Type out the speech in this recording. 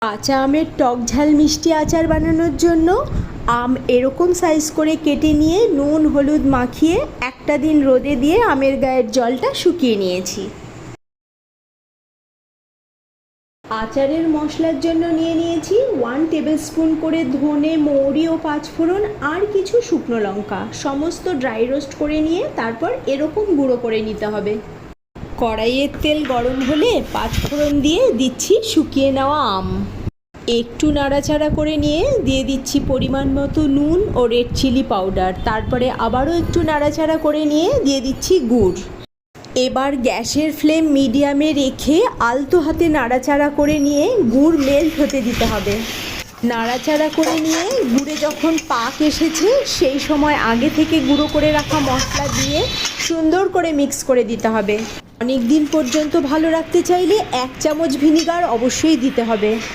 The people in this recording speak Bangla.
কাঁচা আমের টক ঝাল মিষ্টি আচার বানানোর জন্য আম এরকম সাইজ করে কেটে নিয়ে নুন হলুদ মাখিয়ে একটা দিন রোদে দিয়ে আমের গায়ের জলটা শুকিয়ে নিয়েছি। আচারের মশলার জন্য নিয়ে নিয়েছি 1 টেবিল স্পুন করে ধনে, মৌরি ও পাঁচফোড়ন আর কিছু শুকনো লঙ্কা, সমস্ত ড্রাই রোস্ট করে নিয়ে তারপর এরকম গুঁড়ো করে নিতে হবে। কড়াইয়ের তেল গরম হলে পাঁচফোড়ন দিয়ে দিচ্ছি শুকিয়ে নেওয়া আম। একটু নাড়াচাড়া করে নিয়ে দিয়ে দিচ্ছি পরিমাণ মতো নুন ও রেড চিলি পাউডার। তারপরে আবারও একটু নাড়াচাড়া করে নিয়ে দিয়ে দিচ্ছি গুড়। এবার গ্যাসের ফ্লেম মিডিয়ামে রেখে আলতো হাতে নাড়াচাড়া করে নিয়ে গুড় মেল্ট হতে দিতে হবে। নাড়াচাড়া করে নিয়ে গুড়ে যখন পাক এসেছে সেই সময় আগে থেকে গুঁড়ো করে রাখা মশলা দিয়ে সুন্দর করে মিক্স করে দিতে হবে। অনেক দিন পর্যন্ত ভালো রাখতে চাইলে 1 চামচ ভিনিগার অবশ্যই দিতে হবে।